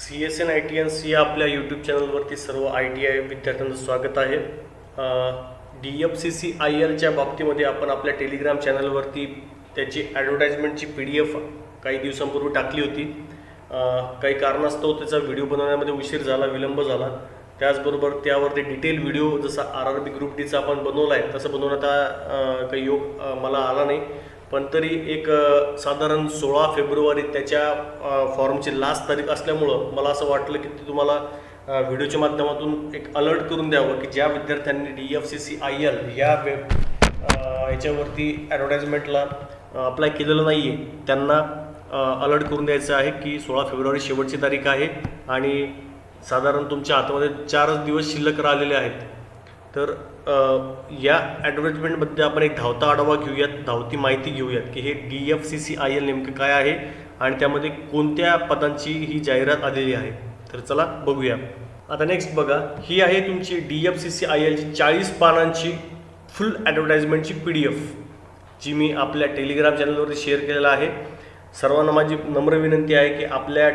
CSN-ITNC या आपल्या YouTube चॅनलवरती सर्व ITI विद्यार्थ्यांचं स्वागत आहे. DFCCILच्या बाबतीमध्ये आपण आपल्या टेलिग्राम चॅनलवरती त्याची ॲडव्हर्टाइजमेंटची PDF काही दिवसांपूर्वी टाकली होती. काही कारणास्तव त्याचा व्हिडिओ बनवण्यामध्ये उशीर झाला, विलंब झाला. त्याचबरोबर त्यावरती डिटेल व्हिडिओ जसा RRB ग्रुप डीचा आपण बनवला आहे तसं बनवण्याचा काही योग मला आला नाही. पण तरी एक साधारण 16 फेब्रुवारी त्याच्या फॉर्मची लास्ट तारीख असल्यामुळं मला असं वाटलं की ते तुम्हाला व्हिडिओच्या माध्यमातून एक अलर्ट करून द्यावं की ज्या विद्यार्थ्यांनी DFCCIL या याच्यावरती ॲडव्हर्टाइजमेंटला अप्लाय केलेलं नाही आहे त्यांना अलर्ट करून द्यायचं आहे की 16 फेब्रुवारी शेवटची तारीख आहे आणि साधारण तुमच्या हातामध्ये 4 दिवस शिल्लक राहिलेले आहेत. तर या ॲडव्हर्टाइजमेंटमध्ये आपण एक धावता आढावा घेऊयात, धावती माहिती घेऊयात की हे DFCCIL नेमकं काय आहे आणि त्यामध्ये कोणत्या पदांची ही जाहिरात आलेली आहे. तर चला बघूया. आता नेक्स्ट बघा, ही आहे तुमची DFCCILची 40 पानांची फुल ॲडव्हर्टाइजमेंटची PDF जी मी आपल्या टेलिग्राम चॅनलवरती शेअर केलेला आहे. सर्वांना माझी नम्र विनंती आहे की आपल्या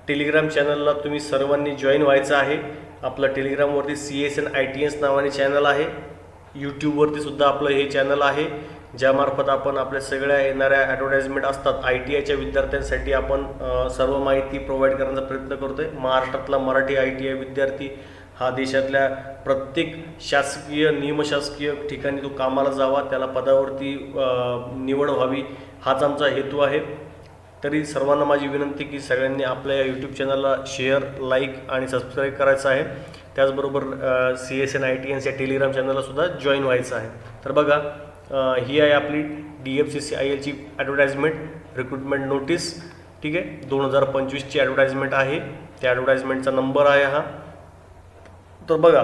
टेलिग्राम चॅनलला तुम्ही सर्वांनी जॉईन व्हायचं आहे. आपलं टेलिग्रामवरती CSN-ITNC नावाने चॅनल आहे. यूट्यूबवरती सुद्धा आपलं हे चॅनल आहे ज्यामार्फत आपण आपल्या सगळ्या येणाऱ्या ॲडव्हर्टाइजमेंट असतात ITIच्या विद्यार्थ्यांसाठी आपण सर्व माहिती प्रोव्हाइड करण्याचा प्रयत्न करतो आहे. महाराष्ट्रातला मराठी ITI विद्यार्थी हा देशातल्या प्रत्येक शासकीय निमशासकीय ठिकाणी तो कामाला जावा, त्याला पदावरती निवड व्हावी हाच आमचा हेतू आहे. तरी सर्वांना माझी विनंती की सगळ्यांनी आपल्या या यूट्यूब चॅनलला शेअर, लाईक आणि सबस्क्राईब करायचं आहे. त्याचबरोबर CSN-ITNC या टेलिग्राम चॅनललासुद्धा जॉईन व्हायचं आहे. तर बघा, ही आहे आपली DFCCILची ॲडव्हर्टाइजमेंट, रिक्रुटमेंट नोटीस. ठीक आहे, 2025ची ॲडव्हर्टाइजमेंट आहे. त्या ॲडव्हर्टाइजमेंटचा नंबर आहे हा. तर बघा,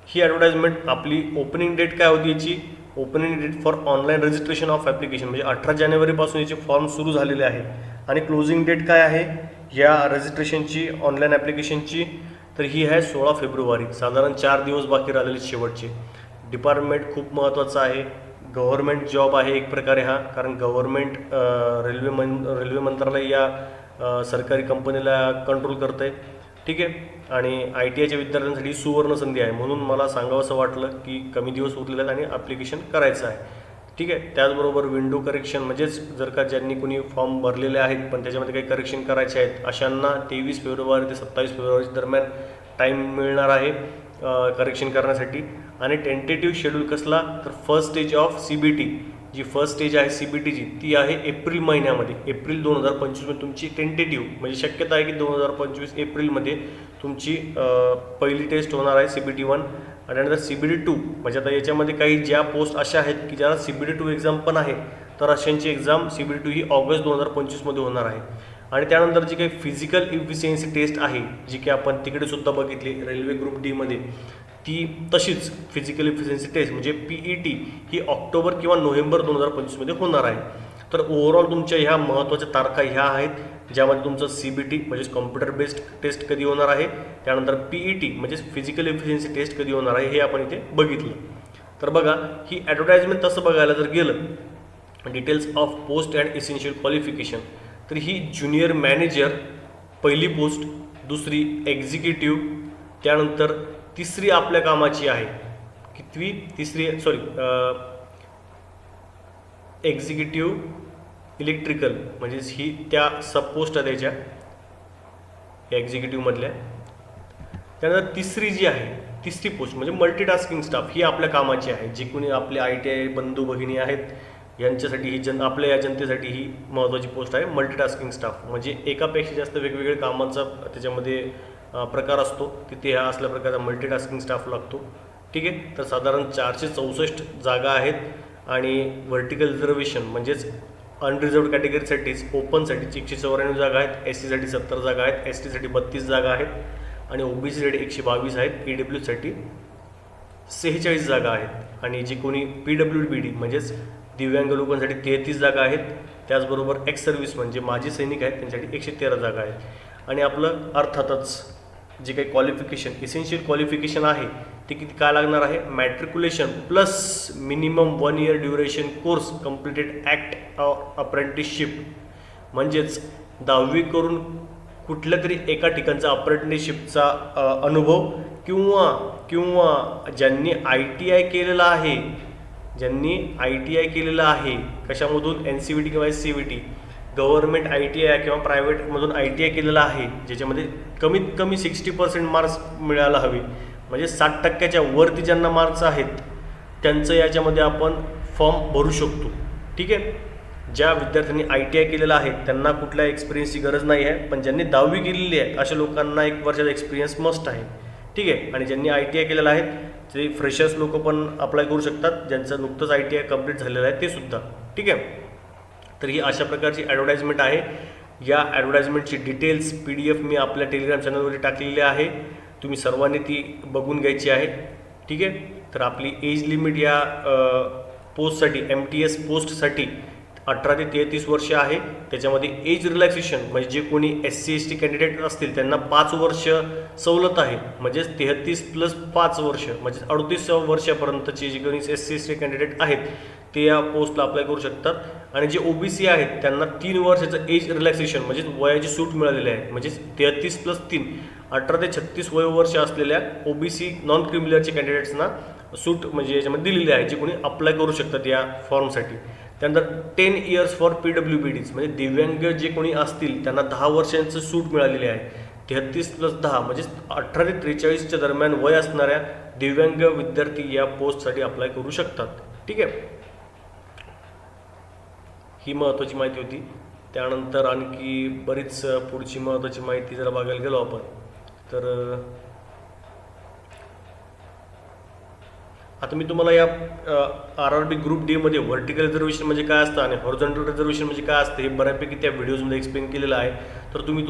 ही ॲडव्हर्टाइजमेंट आपली ओपनिंग डेट काय होती याची, opening date for online registration of application म्हणजे 18 जानेवारीपासून याचे फॉर्म सुरू झालेले आहे. आणि क्लोजिंग डेट काय आहे या रजिस्ट्रेशनची ऑनलाईन ॲप्लिकेशनची, तर ही आहे 16 फेब्रुवारी. साधारण 4 दिवस बाकी राहिलेले शेवटचे. डिपार्टमेंट खूप महत्त्वाचं आहे, गव्हर्मेंट जॉब आहे एक प्रकारे हा, कारण गव्हर्मेंट रेल्वे मंत्रालय या सरकारी कंपनीला कंट्रोल करतं आहे. ठीक आहे, आणि ITIच्या विद्यार्थ्यांसाठी सुवर्ण संधी आहे. म्हणून मला सांगावं असं वाटलं की कमी दिवस उरलेले आहेत आणि ॲप्लिकेशन करायचं आहे. ठीक आहे, त्याचबरोबर विंडो करेक्शन म्हणजेच जर का ज्यांनी कोणी फॉर्म भरलेले आहेत पण त्याच्यामध्ये काही करेक्शन करायचे आहेत अशांना 23 फेब्रुवारी ते 27 फेब्रुवारी दरम्यान टाईम मिळणार आहे करेक्शन करण्यासाठी. आणि टेंटेटिव्ह शेड्यूल कसला, तर फर्स्ट स्टेज ऑफ CBT, जी फर्स्ट स्टेज आहे CBTची ती आहे एप्रिल महिन्यामध्ये. एप्रिल 2025मध्ये तुमची टेंटेटिव्ह म्हणजे शक्यता आहे की 2025 एप्रिलमध्ये तुमची पहिली टेस्ट होणार आहे CBT-1. आणि त्यानंतर CBT-2 म्हणजे आता याच्यामध्ये काही ज्या पोस्ट अशा आहेत की ज्याला CBT-2 एक्झाम पण आहे, तर अशांची एक्झाम CBT-2 ही ऑगस्ट 2025मध्ये होणार आहे. आणि त्यानंतर जी काही फिजिकल इफिशियन्सी टेस्ट आहे जी की आपण तिकडेसुद्धा बघितली रेल्वे ग्रुप डीमध्ये, ती तशीच फिजिकल इफिशियन्सी टेस्ट म्हणजे PET ही ऑक्टोबर किंवा नोव्हेंबर 2025मध्ये होणार आहे. तर ओव्हरऑल तुमच्या ह्या महत्त्वाच्या तारखा ह्या आहेत ज्यामध्ये तुमचं CBT म्हणजेच कॉम्प्युटर बेस्ड टेस्ट कधी होणार आहे, त्यानंतर PET म्हणजेच फिजिकल इफिशियन्सी टेस्ट कधी होणार आहे हे आपण इथे बघितलं. तर बघा, ही ॲडव्हर्टाइजमेंट तसं बघायला जर गेलं, details of post and essential qualification, तर ही ज्युनियर मॅनेजर पहिली पोस्ट, दुसरी एक्झिक्युटिव्ह, त्यानंतर तिसरी आपल्या कामाची आहे कितवी, तिसरी एक्झिक्युटिव्ह इलेक्ट्रिकल म्हणजेच ही त्या सब पोस्ट आहे त्याच्या एक्झिक्युटिव्हमधल्या. त्यानंतर तिसरी जी आहे तिसरी पोस्ट म्हणजे मल्टीटास्किंग स्टाफ ही आपल्या कामाची आहे. जे कोणी आपले ITI बंधू भगिनी आहेत यांच्यासाठी ही आपल्या या जनतेसाठी ही महत्त्वाची पोस्ट आहे. मल्टीटास्किंग स्टाफ म्हणजे एकापेक्षा जास्त वेगवेगळे कामांचा त्याच्यामध्ये प्रकार असतो, तिथे ह्या असल्या प्रकारचा मल्टीटास्किंग स्टाफ लागतो. ठीक आहे, तर साधारण 464 जागा आहेत. आणि व्हर्टिकल रिझर्वेशन म्हणजेच अनरिझर्वड कॅटेगरीसाठीच ओपनसाठी 194 जागा आहेत, SCसाठी 70 जागा आहेत, STसाठी 32 जागा आहेत आणि OBCसाठी 122 आहेत, PWसाठी 46 जागा आहेत. आणि जे कोणी PWBD म्हणजेच दिव्यांग लोकांसाठी 33 जागा आहेत. त्याचबरोबर एक्स सर्व्हिस म्हणजे माजी सैनिक आहेत त्यांच्यासाठी 113 जागा आहेत. आणि आपलं अर्थातच जे काही क्वालिफिकेशन इसेन्शियल क्वालिफिकेशन आहे ते किती काय लागणार आहे, matriculation plus minimum 1 year duration course completed act apprenticeship म्हणजेच 10वी करून कुठल्या तरी एका ठिकाणचा अप्रेंटिसशिपचा अनुभव किंवा ज्यांनी ITI केलेला आहे, कशामधून NCVT किंवा SCVT, गव्हर्नमेंट ITI किंवा प्रायव्हेटमधून ITI केलेला आहे, ज्याच्यामध्ये कमीत कमी 60% मार्क्स मिळायला हवे, म्हणजे 60% वरती ज्यांना मार्क्स आहेत त्यांचं याच्यामध्ये आपण फॉर्म भरू शकतो. ठीक आहे. ज्या विद्यार्थ्यांनी ITI केलेलं आहे त्यांना कुठल्या एक्सपिरियन्सची गरज नाही आहे, पण ज्यांनी 10वी केलेली आहे अशा लोकांना 1 वर्षाचा एक्सपिरियन्स मस्ट आहे. ठीक आहे. आणि ज्यांनी ITI केलेलं आहे ते फ्रेशर्स लोक पण अप्लाय करू शकतात, ज्यांचं नुकतंच ITI कंप्लीट झालेलं आहे ते सुद्धा. ठीक आहे. तर ही अशा प्रकारची ॲडव्हर्टाइजमेंट आहे. या ॲडव्हर्टाइजमेंटची डिटेल्स PDF मी आपल्या टेलिग्राम चॅनलवर टाकलेली आहे, तुम्ही सर्वांनी ती बघून घ्यायची आहे. ठीक आहे. तर आपली एज लिमिट या पोस्टसाठी, MTS पोस्टसाठी 18 ते 33 वर्ष आहे. त्याच्यामध्ये एज रिलॅक्सेशन म्हणजे जे कोणी SC ST कॅन्डिडेट असतील त्यांना 5 वर्ष सवलत आहे, म्हणजेच 33 + 5 वर्ष म्हणजे 38 वर्षापर्यंतचे जे कोणी SC ST कॅन्डिडेट आहेत ते या पोस्टला अप्लाय करू शकतात. आणि जे OBC आहेत त्यांना 3 वर्षाचं एज रिलॅक्सेशन म्हणजे वयाची सूट मिळालेली आहे, म्हणजे 33 + 3 18 ते 36 वयोवर्ष असलेल्या OBC नॉन क्रिमिलियरच्या कॅन्डिडेट्सना सूट म्हणजे याच्यामध्ये दिलेली आहे, जे कोणी अप्लाय करू शकतात या फॉर्मसाठी. त्यानंतर 10 इयर्स फॉर PWBDs म्हणजे दिव्यांग जे कोणी असतील त्यांना 10 वर्षांचं सूट मिळालेली आहे. 33 + 10 म्हणजे 18 ते 43च्या दरम्यान वय असणाऱ्या दिव्यांग विद्यार्थी या पोस्टसाठी अप्लाय करू शकतात. ठीक आहे. ही महत्त्वाची माहिती होती. त्यानंतर आणखी बरीच पुढची महत्त्वाची माहिती जर बघायला गेलो आपण तर आता मी तुम्हाला या RRB ग्रुप D मध्ये व्हर्टिकल रिझर्वेशन म्हणजे काय असतं आणि हॉरिझॉन्टल रिझर्वेशन म्हणजे काय असतं हे बऱ्यापैकी त्या व्हिडिओजमध्ये एक्सप्लेन केलेलं आहे. तर तुम्ही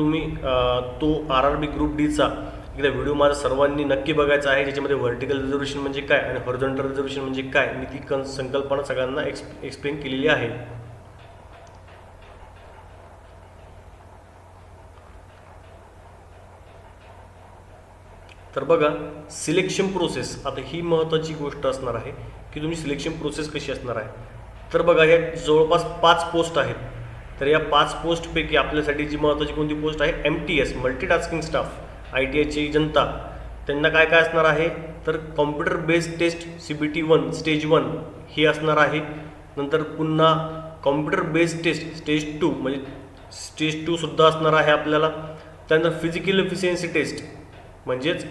तो RRB ग्रुप Dचा एकदा व्हिडिओ माझा सर्वांनी नक्की बघायचा आहे, ज्याच्यामध्ये व्हर्टिकल रिझर्वेशन म्हणजे काय आणि हॉरिझॉन्टल रिझर्वेशन म्हणजे काय मी ती संकल्पना सगळ्यांना एक्सप्लेन केलेली आहे. तर बघा, सिलेक्शन प्रोसेस, आता ही महत्त्वाची गोष्ट असणार आहे की तुमची सिलेक्शन प्रोसेस कशी असणार आहे. तर बघा, या जवळपास 5 पोस्ट आहेत. तर या 5 पोस्टपैकी आपल्यासाठी जी महत्त्वाची कोणती पोस्ट आहे, MTS मल्टीटास्किंग स्टाफ, ITIची जनता, त्यांना काय काय असणार आहे तर computer based test CBT 1 stage 1 ही असणार आहे. नंतर पुन्हा कॉम्प्युटर बेस्ड टेस्ट स्टेज 2 म्हणजे स्टेज 2 सुद्धा असणार आहे आपल्याला. त्यानंतर फिजिकल एफिशियन्सी टेस्ट म्हणजेच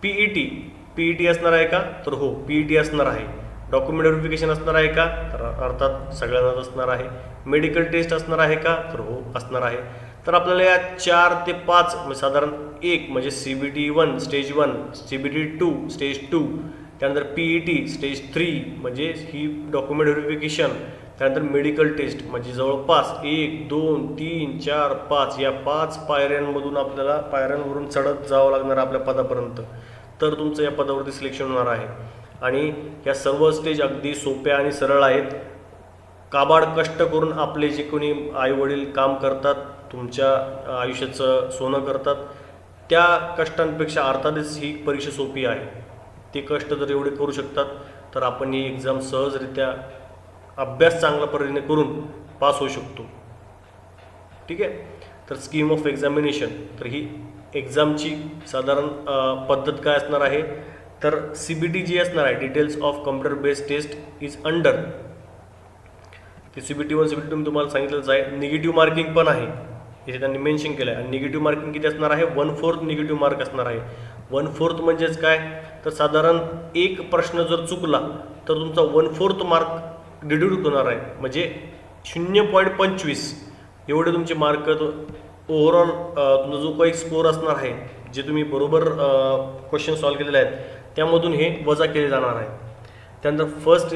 PET असणार आहे का तर हो, PET असणार आहे. डॉक्युमेंट व्हेरिफिकेशन असणार आहे का तर अर्थात सगळ्यांनाच असणार आहे. मेडिकल टेस्ट असणार आहे का तर हो, असणार आहे. तर आपल्याला या 4 ते 5 म्हणजे साधारण 1 म्हणजे CBT 1 स्टेज 1, CBT 2 स्टेज 2, त्यानंतर PET स्टेज 3 म्हणजे ही डॉक्युमेंट व्हेरिफिकेशन, त्यानंतर मेडिकल टेस्ट म्हणजे जवळपास 1 2 3 4 5 या 5 पायऱ्यांमधून आपल्याला पायऱ्यांवरून चढत जावं लागणार आपल्या पदापर्यंत, तर तुमचं या पदावरती सिलेक्शन होणार आहे. आणि या सर्व स्टेज अगदी सोप्या आणि सरळ आहेत. काबाड कष्ट करून आपले जे कोणी आईवडील काम करतात, तुमच्या आयुष्याचं सोनं करतात, त्या कष्टांपेक्षा अर्थातच ही परीक्षा सोपी आहे. ते कष्ट जर एवढे करू शकतात तर आपण ही एक्झाम सहजरित्या अभ्यास चांगल्या पद्धतीने करून पास होऊ शकतो. ठीक आहे. तर स्कीम ऑफ एक्झामिनेशन, तर ही एक्झामची साधारण पद्धत काय असणार आहे तर CBT जी असणार आहे, details of computer based test is under, ते CBT 1 CBT 2 मी तुम्हाला सांगितलंच आहे. निगेटिव्ह मार्किंग पण आहे, इथे त्यांनी मेन्शन केलं आहे. आणि निगेटिव्ह मार्किंग किती असणार आहे, 1/4 निगेटिव्ह मार्क असणार आहे. 1/4 म्हणजेच काय तर साधारण एक प्रश्न जर चुकला तर तुमचा 1/4 मार्क डिड्यूट होणार आहे, म्हणजे 0.25 एवढे तुमचे मार्क ओव्हरऑल तुमचा जो काही स्कोअर असणार आहे, जे तुम्ही बरोबर क्वेश्चन सॉल्व केलेले आहेत त्यामधून हे वजा केले जाणार आहे. त्यानंतर first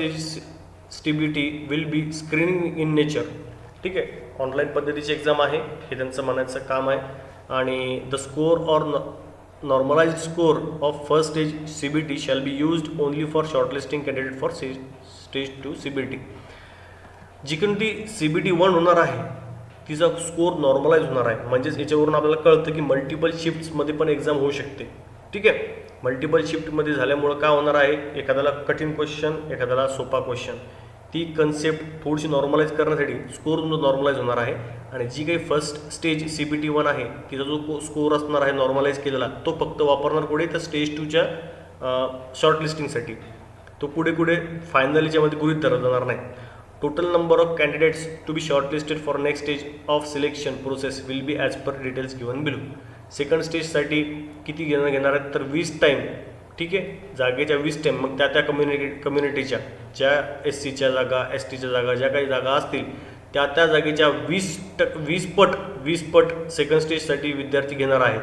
CBT will be screening in nature. ठीक आहे, ऑनलाईन पद्धतीची एक्झाम आहे हे त्यांचं म्हणायचं काम आहे. आणि the score or normalised score of first stage CBT shall be used only for shortlisting candidate for stage 2 CBT. जी कोणती CBT 1 होणार आहे तिचा स्कोर नॉर्मलाइज होणार आहे, म्हणजेच याच्यावरून आपल्याला कळतं की मल्टिपल शिफ्ट्समध्ये पण एक्झाम होऊ शकते. ठीक आहे, मल्टिपल शिफ्टमध्ये झाल्यामुळं काय होणार आहे, एखाद्याला कठीण क्वेश्चन, एखाद्याला सोपा क्वेश्चन ती कन्सेप्ट थोडीशी नॉर्मलाईज करण्यासाठी स्कोर तुमचा नॉर्मलाईज होणार आहे आणि जी काही फर्स्ट स्टेज CBT 1 आहे तिचा जो स्कोर असणार आहे नॉर्मलाईज केलेला तो फक्त वापरणार पुढे तर स्टेज 2च्या शॉर्टलिस्टिंगसाठी. तो पुढे फायनलीच्यामध्ये गृहीत धरला जाणार नाही. Total number of candidates to be shortlisted for next stage of selection process will be as per details given below. Second स्टेजसाठी किती घेणार आहेत तर 20 टाईम. ठीक आहे, जागेच्या 20 टाईम. मग त्या कम्युनिटीच्या ज्या SCच्या जागा STच्या जागा ज्या काही जागा असतील त्या जागेच्या 20 पट सेकंड स्टेजसाठी विद्यार्थी घेणार आहेत.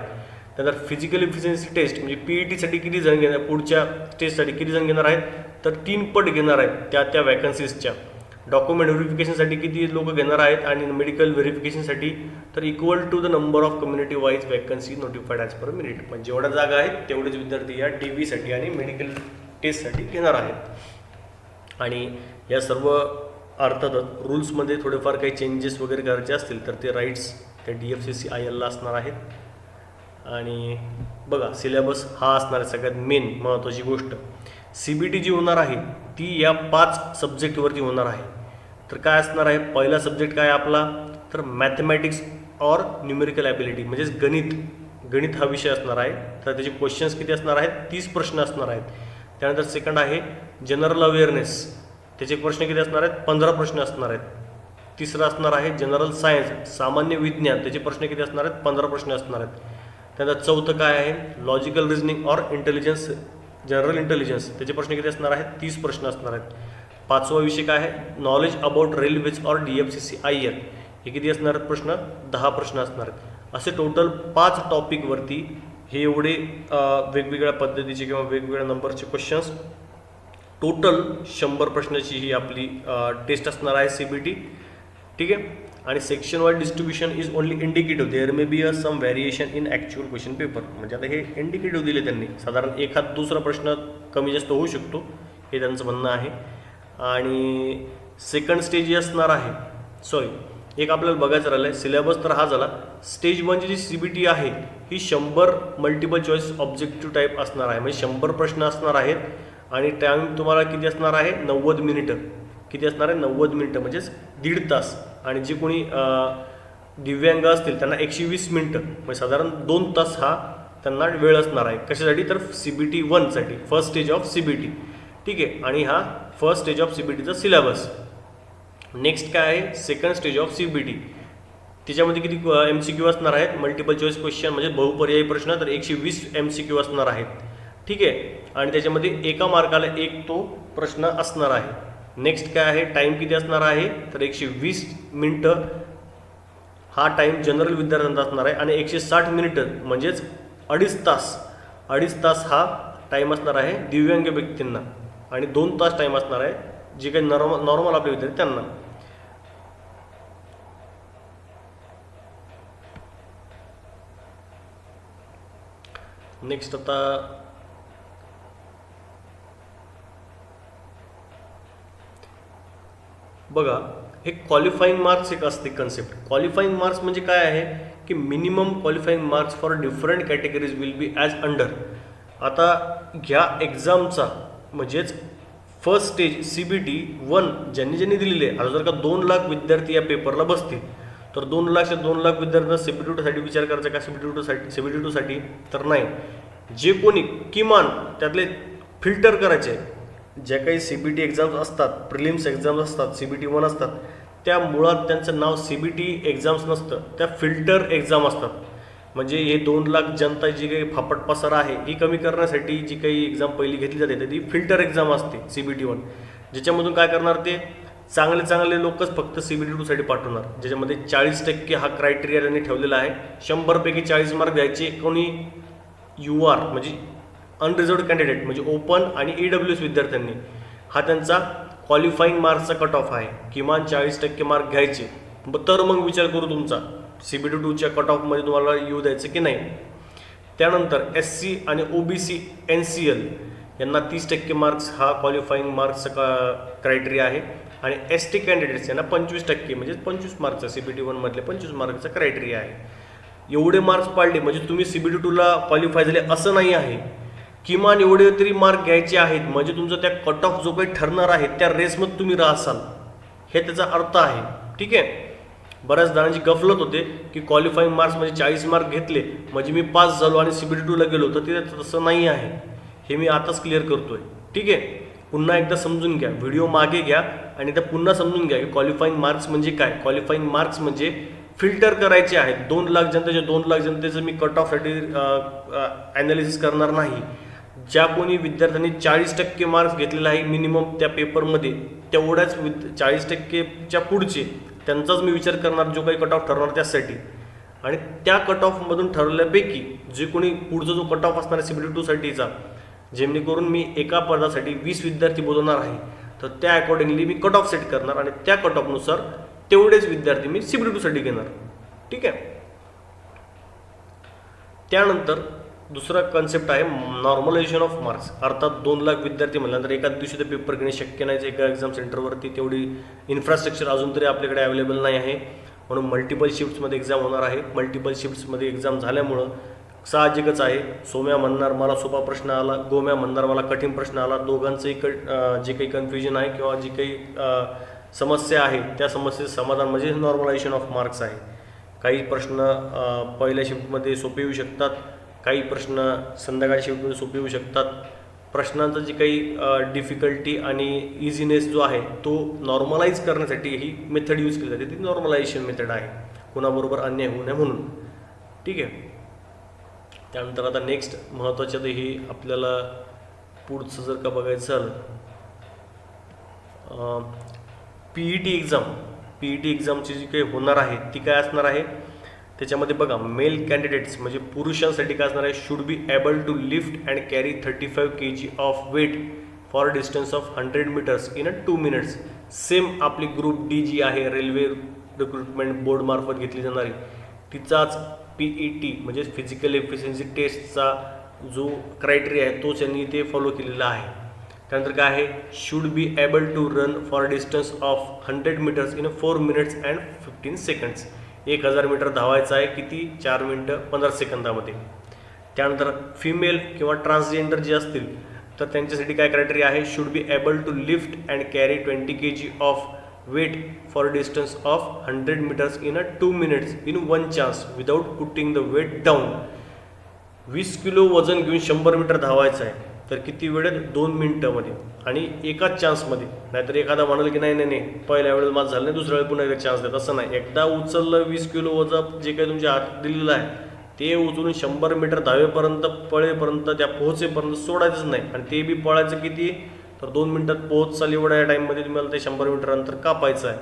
त्यानंतर फिजिकल इफिशियन्सी टेस्ट म्हणजे PETसाठी किती जण घेणार, पुढच्या स्टेजसाठी किती जण घेणार आहेत तर 3 पट घेणार आहेत त्या वॅकन्सीजच्या. डॉक्युमेंट व्हेरिफिकेशनसाठी किती लोक घेणार आहेत आणि मेडिकल व्हेरिफिकेशनसाठी तर equal to the number of community wise vacancy notified as per merit. म्हणजे जेवढ्या जागा आहेत तेवढेच विद्यार्थी या DVसाठी आणि मेडिकल टेस्टसाठी घेणार आहेत. आणि या सर्व अर्थातच रूल्समध्ये थोडेफार काही चेंजेस वगैरे करायचे असतील तर ते राईट्स त्या DFCCILला असणार आहेत. आणि बघा सिलेबस हा असणार आहे सगळ्यात मेन महत्त्वाची गोष्ट. CBT जी होणार आहे ती या 5 सब्जेक्टवरती होणार आहे. तर काय असणार आहे, पहिला सब्जेक्ट काय आपला तर मॅथमॅटिक्स ऑर न्यूमेरिकल ॲबिलिटी म्हणजेच गणित हा विषय असणार आहे. तर त्याचे क्वेश्चन्स किती असणार आहेत 30 प्रश्न असणार आहेत. त्यानंतर सेकंड आहे जनरल अवेअरनेस, त्याचे प्रश्न किती असणार आहेत 15 प्रश्न असणार आहेत. तिसरं असणार आहे जनरल सायन्स सामान्य विज्ञान, त्याचे प्रश्न किती असणार आहेत 15 प्रश्न असणार आहेत. त्यानंतर चौथं काय आहे logical reasoning or intelligence general intelligence, त्याचे प्रश्न किती असणार आहेत 30 प्रश्न असणार आहेत. पाचवा विषय काय आहे knowledge about railways or DFCCIL, हे किती असणार आहेत प्रश्न 10 प्रश्न असणार आहेत. असे टोटल 5 टॉपिकवरती हे एवढे वेगवेगळ्या पद्धतीचे किंवा वेगवेगळ्या नंबरचे क्वेश्चन्स, टोटल 100 प्रश्नाची ही आपली टेस्ट असणार आहे CBT. ठीक आहे. आणि section wise distribution is only indicative, there may be some variation in actual question paper. म्हणजे आता हे इंडिकेटिव्ह दिले त्यांनी, साधारण एखाद दुसरा प्रश्न कमी जास्त होऊ शकतो हे त्यांचं म्हणणं आहे. आणि सेकंड स्टेज असणार आहे एक आपल्याला बघायचं राहिलं आहे सिलेबस तर हा झाला. स्टेज 1ची जी CBT आहे ही 100 मल्टिपल चॉईस ऑब्जेक्टिव्ह टाईप असणार आहे. म्हणजे 100 प्रश्न असणार आहेत आणि टाईम तुम्हाला किती असणार आहे 90 मिनिटं. किती असणार आहे 90 मिनिटं म्हणजेच 1.5 तास. आणि जे कोणी दिव्यांग असतील त्यांना 120 मिनिटं म्हणजे साधारण 2 तास हा त्यांना वेळ असणार आहे. कशासाठी तर CBT 1साठी फर्स्ट स्टेज ऑफ CBT. ठीक आहे. आणि हा फर्स्ट स्टेज ऑफ CBTचा सिलेबस. नेक्स्ट काय आहे सेकंड स्टेज ऑफ CBT, त्याच्यामध्ये किती MCQ असणार आहेत मल्टिपल चॉईस क्वेश्चन म्हणजे बहुपर्यायी प्रश्न तर 120 MCQ असणार आहेत. ठीक आहे. आणि त्याच्यामध्ये एका मार्काला एक तो प्रश्न असणार आहे. नेक्स्ट काय आहे टाईम किती असणार आहे तर 120 मिनिटं हा टाईम जनरल विद्यार्थ्यांचा असणार आहे. आणि 160 मिनिटं म्हणजेच 2.5 तास हा टाईम असणार आहे दिव्यांग व्यक्तींना. आणि 2 तास टाईम असणार आहे जे काही नॉर्मल आपले विद्यार्थी त्यांना. नेक्स्ट आता बघा हे क्वालिफाईंग मार्क्स एक असते कन्सेप्ट. क्वालिफाईंग मार्क्स म्हणजे काय आहे की minimum qualifying marks for different categories will be as under. आता ह्या एक्झामचा म्हणजेच फर्स्ट स्टेज CBT 1 ज्यांनी दिलेले आता जर का 2 लाख विद्यार्थी या पेपरला बसतील तर 2 लाख विद्यार्थ्यांना CBT 2साठी विचार करायचा का CBT 2साठी तर नाही. जे कोणी किमान त्यातले फिल्टर करायचे ज्या काही CBT एक्झाम्स असतात प्रिलिम्स एक्झाम्स असतात CBT 1 असतात त्या मुळात त्यांचं नाव CBT एक्झाम्स नसतं, त्या फिल्टर एक्झाम असतात. म्हणजे हे 2 लाख जनता जी काही फापट पसारा आहे ही कमी करण्यासाठी जी काही एक्झाम पहिली घेतली जाते तर ती फिल्टर एक्झाम असते CBT 1, ज्याच्यामधून काय करणार ते चांगले लोकच फक्त CBT 2साठी पाठवणार. ज्याच्यामध्ये 40% हा क्रायटेरिया त्यांनी ठेवलेला आहे. 100पैकी 40 मार्क द्यायचे कोणी UR म्हणजे अनरिझर्व्ड कॅन्डिडेट म्हणजे ओपन आणि EWS विद्यार्थ्यांनी. हा त्यांचा क्वालिफाईंग मार्क्सचा कट ऑफ आहे. किमान 40% मार्क घ्यायचे तर मग विचार करू तुमचा CBT 2च्या कट ऑफमध्ये तुम्हाला येऊ द्यायचं की नाही. त्यानंतर SC आणि OBC NCL यांना 30% मार्क्स हा क्वालिफाईंग मार्क्सचा क्रायटेरिया आहे. आणि ST कॅन्डिडेट्स यांना 25% म्हणजे 25 मार्क्सचा CBT 1मधले 25 मार्क्सचा क्रायटेरिया आहे. एवढे मार्क्स पाडले म्हणजे तुम्ही CBT 2ला क्वालिफाय झाले असं नाही आहे. किमान एवढे तरी मार्क घ्यायचे आहेत, म्हणजे तुमचा त्या कट ऑफ जो काही ठरणार आहे त्या रेसमध्ये तुम्ही राहाल, हे त्याचा अर्थ आहे. ठीक आहे. बऱ्याच जणांची गफलत होते की क्वालिफाईंग मार्क्स म्हणजे 40 मार्क घेतले म्हणजे मी पास झालो आणि CBT 2ला गेलो, तर ते तसं नाही आहे. हे मी आताच क्लिअर करतोय. ठीक आहे. पुन्हा एकदा समजून घ्या, व्हिडिओ मागे घ्या आणि त्या पुन्हा समजून घ्या की क्वालिफाईंग मार्क्स म्हणजे काय. क्वालिफाईंग मार्क्स म्हणजे फिल्टर करायचे आहेत. 2 लाख जनतेचे 2 लाख जनतेचं मी कट ऑफसाठी ॲनालिसिस करणार नाही. ज्या कोणी विद्यार्थ्यांनी 40% मार्क्स घेतलेला आहे मिनिमम त्या पेपरमध्ये, तेवढ्याच 40%च्या पुढचे त्यांचाच मी विचार करणार, जो काही कट ऑफ ठरणार त्यासाठी. आणि त्या कट ऑफमधून ठरवल्यापैकी जे कोणी पुढचा जो कट ऑफ असणार आहे CBT 2साठीचा, जेणेकरून मी एका पदासाठी 20 विद्यार्थी बोलवणार आहे, तर त्या अकॉर्डिंगली मी कट ऑफ सेट करणार आणि त्या कट ऑफनुसार तेवढेच विद्यार्थी मी CBT 2साठी घेणार. ठीक आहे. त्यानंतर दुसरा कन्सेप्ट आहे नॉर्मलायझेशन ऑफ मार्क्स. अर्थात 2 लाख विद्यार्थी म्हटल्यानंतर एकाच दिवशी ते पेपर घेणे शक्य नाही. एका एक्झाम सेंटरवरती तेवढी इन्फ्रास्ट्रक्चर अजून तरी आपल्याकडे अवेलेबल नाही आहे, म्हणून मल्टिपल शिफ्ट्समध्ये एक्झाम होणार आहे. मल्टिपल शिफ्ट्समध्ये एक्झाम झाल्यामुळं साहजिकच आहे, सोम्या म्हणणार मला सोपा प्रश्न आला, गोम्या म्हणणार मला कठीण प्रश्न आला. दोघांचंही जे काही कन्फ्युजन आहे किंवा जी काही समस्या आहे त्या समस्येचं समाधान म्हणजे नॉर्मलायझेशन ऑफ मार्क्स आहे. काही प्रश्न पहिल्या शिफ्टमध्ये सोपे येऊ शकतात, काही प्रश्न संध्याकाळच्या शिफ्टमध्ये सोपे येऊ शकतात. प्रश्नांचं जी काही डिफिकल्टी आणि इझिनेस जो आहे तो नॉर्मलाइज करण्यासाठी ही मेथड यूज केली जाते. ती नॉर्मलायझेशन मेथड आहे, कोणाबरोबर अन्याय होऊ नये म्हणून. ठीक आहे. त्यानंतर आता नेक्स्ट महत्त्वाचं तर हे आपल्याला पुढचं जर का बघायचं झालं, PET एक्झामची जी काही होणार आहे ती काय असणार आहे. त्याच्यामध्ये बघा, मेल कॅन्डिडेट्स म्हणजे पुरुषांसाठी काय असणार आहे, should be able to lift and carry 35 kg of weight for distance of 100 meters in 2 minutes. Same आपली ग्रुप D जी आहे, रेल्वे रिक्रुटमेंट बोर्डमार्फत घेतली जाणारी, तिचाच PET म्हणजे फिजिकल एफिशियन्सी टेस्टचा जो क्रायटेरिया आहे तोच यांनी ते फॉलो केलेला आहे. त्यानंतर काय आहे, should be able to run for distance of 100 meters in 4 minutes and 15 seconds. 1000 metre धावायचं आहे किती, 4 मिनिटं 15 सेकंदामध्ये. त्यानंतर फिमेल किंवा ट्रान्सजेंडर जे असतील तर त्यांच्यासाठी काय क्रायटेरिया आहे, should be able to lift and carry 20 kg of weight for distance of 100 meters in 2 minutes in 1 chance without putting the weight down. 20 kilo वजन घेऊन 100 मीटर धावायचं आहे, तर किती वेळेत, 2 मिनिटामध्ये आणि एकाच चान्समध्ये. नाहीतर एखादा म्हणाल की नाही नाही नाही पहिल्या वेळेस माझं झालं नाही, दुसऱ्या वेळेस पुन्हा एकदा चान्स देत, असं नाही. एकदा उचललं 20 किलो वजन जे काही तुमच्या हातात दिलेलं आहे ते उचलून 100 मीटर धावेपर्यंत पळेपर्यंत त्या पोहोचेपर्यंत सोडायचंच नाही. आणि ते बी पळायचं किती, तर 2 मिनिटात पोहोचाल एवढ्या या टाईममध्ये तुम्हाला ते 100 मीटर अंतर कापायचं आहे.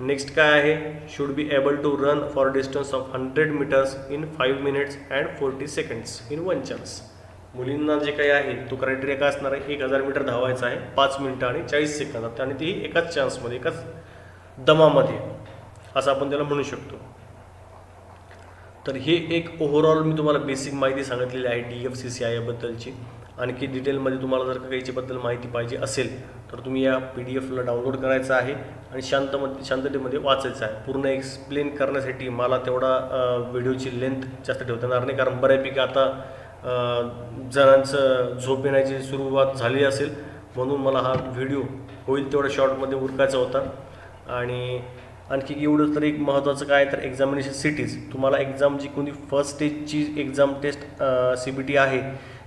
नेक्स्ट काय आहे, should be able to run for distance of 100 meters in 5 minutes and 40 seconds in 1 chance. मुलींना जे काही आहे तो क्रायटेरिया काय असणार आहे, 1000 मीटर धावायचं आहे 5 मिनिटं आणि 40 सेकंदात, आणि ती एकाच चान्समध्ये एकाच दमामध्ये, असं आपण त्याला म्हणू शकतो. तर हे एक ओव्हरऑल मी तुम्हाला बेसिक माहिती सांगितलेली आहे DFCCI याबद्दलची. आणखी डिटेलमध्ये तुम्हाला जर का याच्याबद्दल माहिती पाहिजे असेल तर तुम्ही या PDFला डाउनलोड करायचं आहे आणि शांततेमध्ये वाचायचं आहे. पूर्ण एक्सप्लेन करण्यासाठी मला तेवढा व्हिडिओची लेंथ जास्त ठेवता येणार नाही, कारण बऱ्यापैकी आता जणांचं झोप येण्याची सुरुवात झाली असेल, म्हणून मला हा व्हिडिओ होईल तेवढ्या शॉर्टमध्ये उरकायचा होता. आणि आणखी एवढं तर एक महत्त्वाचं काय तर एक्झामिनेशन सिटीज, तुम्हाला एक्झाम जी कोणती फर्स्ट स्टेजची एक्झाम टेस्ट CBT आहे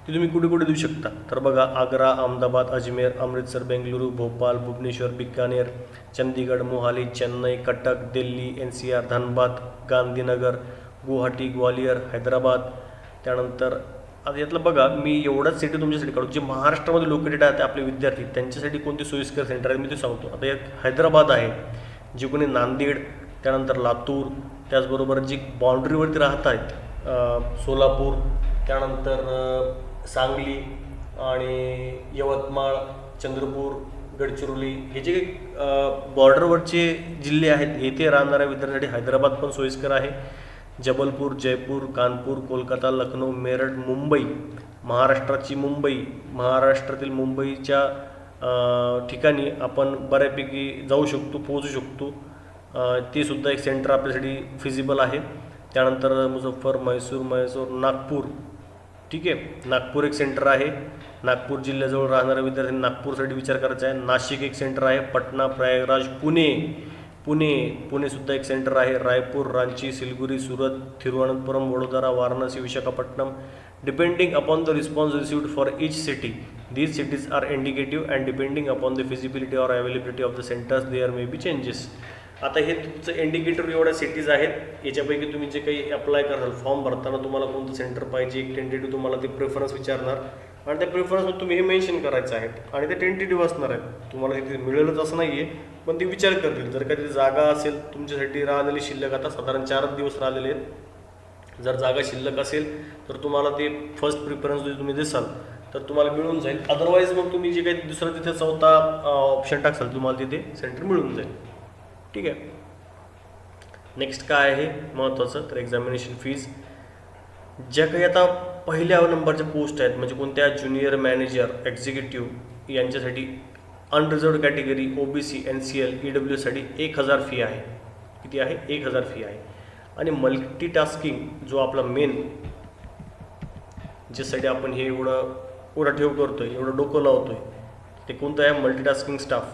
ती तुम्ही कुठे कुठे देऊ शकता. तर बघा, आग्रा, अहमदाबाद, अजमेर, अमृतसर, बेंगलुरू, भोपाळ, भुवनेश्वर, बिकानेर, चंदीगड, मोहाली, चेन्नई, कटक, दिल्ली, NCR, धनबाद, गांधीनगर, गुवाहाटी, ग्वालियर, हैदराबाद. त्यानंतर आता यातलं बघा, मी एवढाच सिटी तुमच्यासाठी काढू, जे महाराष्ट्रामध्ये लोकेटेड आहेत आपले विद्यार्थी त्यांच्यासाठी कोणते सोयीस्कर सेंटर आहे मी ते सांगतो. आता यात हैदराबाद आहे, जे कोणी नांदेड, त्यानंतर लातूर, त्याचबरोबर जी बाउंड्रीवरती राहत आहेत सोलापूर, त्यानंतर सांगली आणि यवतमाळ, चंद्रपूर, गडचिरोली, हे जे बॉर्डरवरचे जिल्हे आहेत येथे राहणाऱ्या विद्यार्थ्यांसाठी हैदराबाद पण सोयीस्कर आहे. जबलपूर, जयपूर, कानपूर, कोलकाता, लखनौ, मेरठ, मुंबई, महाराष्ट्राची मुंबई, महाराष्ट्रातील मुंबईच्या ठिकाणी आपण बऱ्यापैकी जाऊ शकतो, पोहोचू शकतो. ते सुद्धा एक सेंटर आपल्यासाठी फिजिबल आहे. त्यानंतर मुझफ्फर, म्हैसूर, नागपूर, ठीक आहे. नागपूर एक सेंटर आहे, नागपूर जिल्ह्याजवळ राहणाऱ्या विद्यार्थ्यांनी नागपूरसाठी विचार करायचा आहे. नाशिक एक सेंटर आहे, पटना, प्रयागराज, पुणेसुद्धा एक सेंटर आहे, Raipur, Ranchi, सिलगुरी, Surat, Thiruvananthapuram, Vadodara, Varanasi, Visakhapatnam. Depending upon the response received for each city, these cities are indicative and depending upon the feasibility or availability of the centers, there may be changes. आता हे तुमचं इंडिकेटर एवढ्या सिटीज आहेत. याच्यापैकी तुम्ही जे काही अप्लाय कराल फॉर्म भरताना तुम्हाला कोणतं सेंटर पाहिजे, एक टेंटेटिव्ह तुम्हाला ते प्रेफरन्स विचारणार आणि त्या प्रेफरन्समध्ये तुम्ही हे मेन्शन करायचं आहे आणि ते टेंटेटिव्ह असणार आहेत. तुम्हाला तिथे मिळेलच असं नाही आहे, पण ते विचार करतील. जर का तिथे जागा असेल तुमच्यासाठी राहिलेली शिल्लक, आता साधारण 4 दिवस राहिलेले आहेत, जर जागा शिल्लक असेल तर तुम्हाला ते फर्स्ट प्रिफरन्स जे तुम्ही देसाल तर तुम्हाला मिळून जाईल. अदरवाईज मग तुम्ही जे काही दुसरं तिथे चौथा ऑप्शन टाकसाल तुम्हाला तिथे सेंटर मिळून जाईल. ठीक आहे. नेक्स्ट काय आहे महत्त्वाचं तर एक्झामिनेशन फीज. ज्या काही आता पहिल्या नंबरच्या पोस्ट आहेत म्हणजे कोणत्या ज्युनियर मॅनेजर, एक्झिक्युटिव्ह यांच्यासाठी अनरिझर्व्ड कॅटेगरी, OBC, NCL, EWसाठी 1000 फी आहे. किती आहे? 1000 फी आहे. आणि मल्टीटास्किंग जो आपला मेन ज्यासाठी आपण हे एवढं ठेव करतो आहे, एवढं डोकं लावतो आहे, ते कोणतं आहे? Multitasking staff.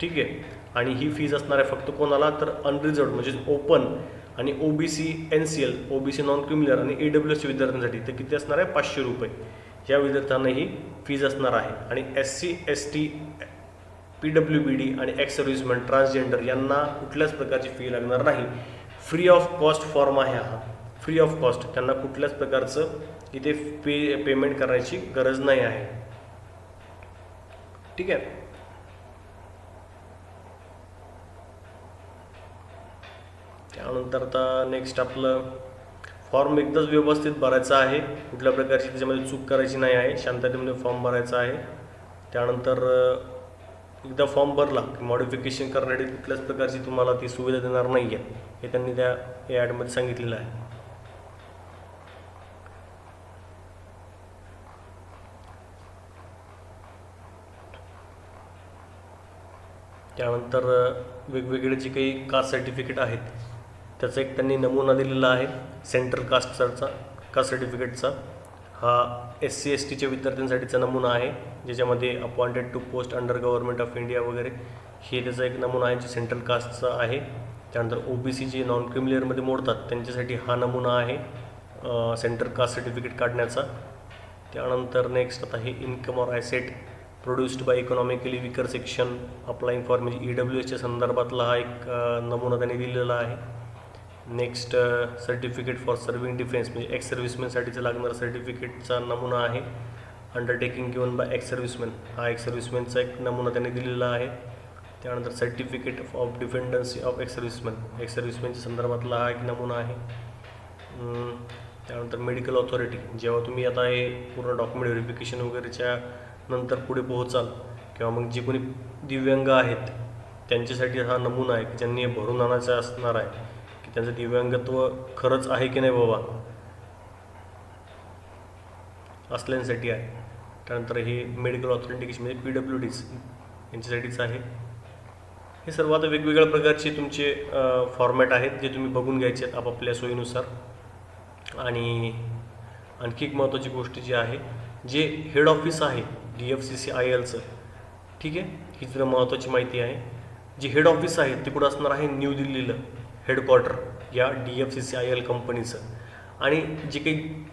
ठीक आहे. आणि ही फीज असणार आहे फक्त कोणाला तर अनरिझर्व्ड म्हणजे ओपन आणि OBC, NCL, OBC non criminal आणि AWS विद्यार्थ्यांसाठी तर किती असणार आहे? 500 रुपये. या विद्यार्थ्यांना ही फीज असणार आहे. आणि SC, ST, PWBD आणि एक्स सर्व्हिसमॅन, ट्रान्सजेंडर यांना कुठल्याच प्रकारची फी लागणार नाही. फ्री ऑफ कॉस्ट फॉर्म आहे हा, फ्री ऑफ कॉस्ट. त्यांना कुठल्याच प्रकारचं इथे पेमेंट करायची गरज नाही आहे. ठीक आहे. त्यानंतर आता नेक्स्ट आपलं फॉर्म एकदाच व्यवस्थित भरायचा आहे, कुठल्या प्रकारची त्याच्यामध्ये चूक करायची नाही आहे, शांततेमध्ये फॉर्म भरायचा आहे. त्यानंतर एकदा फॉर्म भरला की मॉडिफिकेशन करण्यासाठी कुठल्याच प्रकारची तुम्हाला ती सुविधा देणार नाही आहे, हे त्यांनी त्या ॲडमध्ये सांगितलेलं आहे. त्यानंतर वेगवेगळे जे काही कास्ट सर्टिफिकेट आहेत त्याचा एक त्यांनी नमुना दिलेला आहे सेंट्रल कास्ट सर्टिफिकेटचा. हा SC STच्या विद्यार्थ्यांसाठीचा नमुना आहे, ज्याच्यामध्ये appointed to post under government of India वगैरे हे त्याचा एक नमुना आहे, जे सेंट्रल कास्टचा आहे. त्यानंतर OBC जे नॉन क्रिमिलियरमध्ये मोडतात त्यांच्यासाठी हा नमुना आहे सेंट्रल कास्ट सर्टिफिकेट काढण्याचा. त्यानंतर नेक्स्ट आता हे income or asset produced by economically weaker section applying for म्हणजे EWSच्या संदर्भातला हा एक नमुना त्यांनी दिलेला आहे. Next certificate for serving defence म्हणजे एक्स सर्व्हिसमॅनसाठीचं लागणारा सर्टिफिकेटचा नमुना आहे. Undertaking given by ex serviceman, हा एक्स सर्व्हिसमॅनचा एक नमुना त्यांनी दिलेला आहे. त्यानंतर certificate of dependency of ex सर्व्हिसमॅनच्या संदर्भातला हा एक नमुना आहे. त्यानंतर मेडिकल ऑथॉरिटी, जेव्हा तुम्ही आता हे पूर्ण डॉक्युमेंट व्हेरिफिकेशन वगैरेच्या नंतर पुढे पोहोचाल किंवा मग जे कोणी दिव्यांग आहेत त्यांच्यासाठी हा नमुना आहे की ज्यांनी हे भरून आणायचं असणार आहे की त्यांचं दिव्यांगत्व खरंच आहे की नाही बाबा, असल्यांसाठी आहे. त्यानंतर हे मेडिकल ऑथेंटिकेशन म्हणजे PWDs यांच्यासाठीच आहे. हे सर्व आता वेगवेगळ्या प्रकारचे तुमचे फॉर्मॅट आहेत जे तुम्ही बघून घ्यायचे आहेत आपापल्या सोयीनुसार. आणि आणखी एक महत्त्वाची गोष्ट जी आहे, जे हेड ऑफिस आहे DFCCILचं, ठीक आहे, ही जरा महत्त्वाची माहिती आहे. जे हेड ऑफिस आहे ते कुठं असणार आहे? न्यू दिल्लीला हेडक्वार्टर या DFCCIL कंपनीचं. आणि जे काही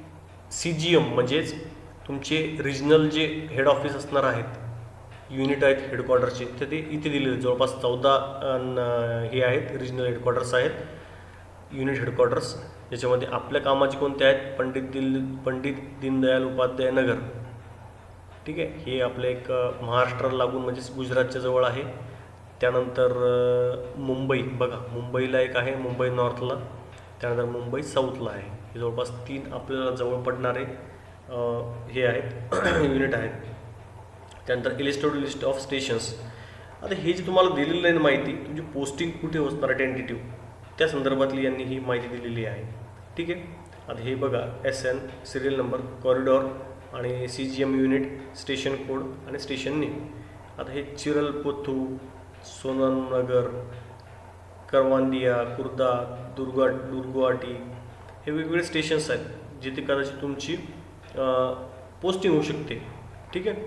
CGM म्हणजेच तुमचे रिजनल जे हेड ऑफिस असणार आहेत, युनिट आहेत हेडक्वार्टरचे, तर ते इथे दिलेले जवळपास 14 हे आहेत रिजनल हेडक्वार्टर्स आहेत, युनिट हेडक्वार्टर्स, ज्याच्यामध्ये आपल्या कामाचे कोणते आहेत? पंडित दीनदयाल उपाध्याय नगर, ठीक आहे, हे आपलं एक महाराष्ट्राला लागून म्हणजेच गुजरातच्या जवळ आहे. त्यानंतर मुंबई, बघा मुंबईला एक आहे, मुंबई नॉर्थला, त्यानंतर मुंबई साऊथला आहे. हे जवळपास 3 आपल्याला जवळ पडणारे हे आहेत युनिट आहेत. त्यानंतर इलिस्टेड लिस्ट ऑफ स्टेशन्स. आता हे जे तुम्हाला दिलेलं आहे माहिती, तुमची पोस्टिंग कुठे असणार आहे टेंटेटिव्ह, त्या संदर्भातली यांनी ही माहिती दिलेली आहे. ठीक आहे. आता हे बघा SN सिरियल नंबर, कॉरिडॉर आणि CGM युनिट, स्टेशन कोड आणि स्टेशन नेम. आता हे चिरलपुथू, सोननगर, करवांदिया, कुर्दा, दुर्गुवाटी हे वेगवेगळे स्टेशन्स आहेत जिथे कदाचित तुमची पोस्टिंग होऊ शकते. ठीक आहे.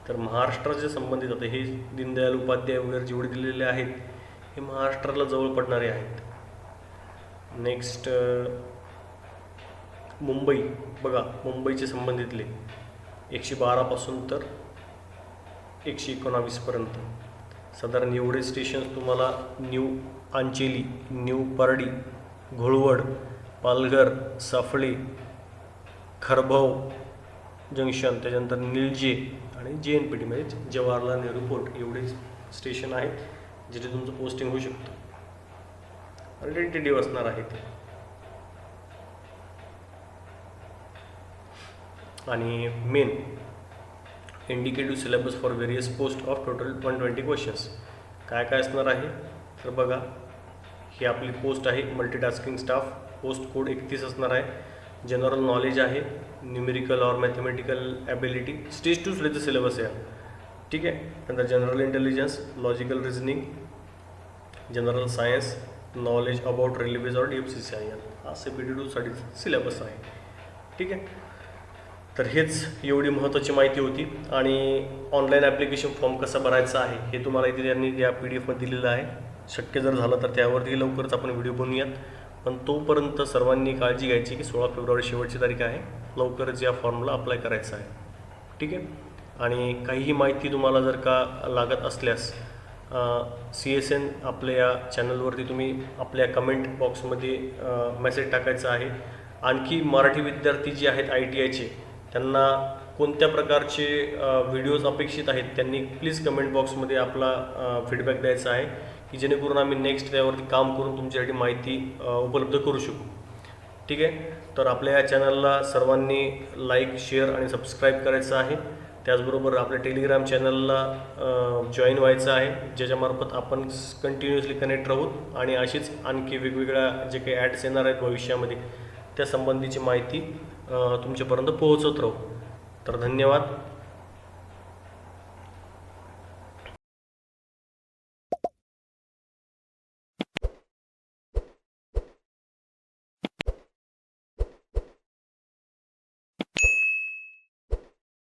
तर महाराष्ट्राच्या संबंधित आता हे दीनदयाल उपाध्याय वगैरे जेवढे दिलेले आहेत हे महाराष्ट्राला जवळ पडणारे आहेत. नेक्स्ट मुंबई बघा, मुंबईचे संबंधितले 112 पासून तर 119 पर्यंत साधारण एवढे स्टेशन्स तुम्हाला new Ancheli, new Pardi, Gholvad, Palghar, Safale, Kharbav junction, त्याच्यानंतर निलजे आणि JNPT म्हणजे जवाहरलाल नेहरू पोर्ट एवढे स्टेशन आहेत जिथे तुमचं पोस्टिंग होऊ शकतं. टेंटेटिव्ह असणार आहे ते. आणि main indicative syllabus for various post of total 120 questions काय काय असणार आहे तर बघा, ही आपली पोस्ट आहे मल्टीटास्किंग स्टाफ, पोस्ट कोड 31 असणार आहे. जनरल नॉलेज आहे, न्यूमेरिकल और मॅथमॅटिकल ॲबिलिटी, स्टेज 2 सुद्धा सिलेबस आहे. ठीक आहे. नंतर general intelligence, logical reasoning, general science, knowledge about railways और DFCCIL हा CPT2 साठी सिलेबस आहे. ठीक आहे. तर हेच एवढी महत्त्वाची माहिती होती. आणि ऑनलाईन ॲप्लिकेशन फॉर्म कसा भरायचा आहे हे तुम्हाला इथे त्यांनी या PDF मध्ये दिलेलं आहे. शक्य जर झालं तर त्यावरती लवकरच आपण व्हिडिओ बनवूयात. पण तोपर्यंत सर्वांनी काळजी घ्यायची की 16 फेब्रुवारी शेवटची तारीख आहे. लवकरच या फॉर्मला अप्लाय करायचं आहे. ठीक आहे. आणि काहीही माहिती तुम्हाला जर का लागत असल्यास CSN आपल्या या चॅनलवरती तुम्ही आपल्या कमेंट बॉक्समध्ये मेसेज टाकायचा आहे. आणखी मराठी विद्यार्थी जे आहेत ITIचे त्यांना कोणत्या प्रकारचे व्हिडिओज अपेक्षित आहेत त्यांनी प्लीज कमेंट बॉक्समध्ये आपला फीडबॅक द्यायचा आहे की जेणेकरून आम्ही नेक्स्ट त्यावरती काम करून तुमच्यासाठी माहिती उपलब्ध करू शकू. ठीक आहे. तर आपल्या या चॅनलला सर्वांनी लाईक, शेअर आणि सबस्क्राईब करायचं आहे. त्याचबरोबर आपल्या टेलिग्राम चॅनलला जॉईन व्हायचं आहे, ज्याच्यामार्फत आपण कंटिन्युअसली कनेक्ट राहू आणि अशीच आणखी वेगवेगळ्या जे काही ॲड्स येणार आहेत भविष्यामध्ये त्या संबंधीची माहिती तुमच्यापर्यंत पोहोचत राहू. तर धन्यवाद.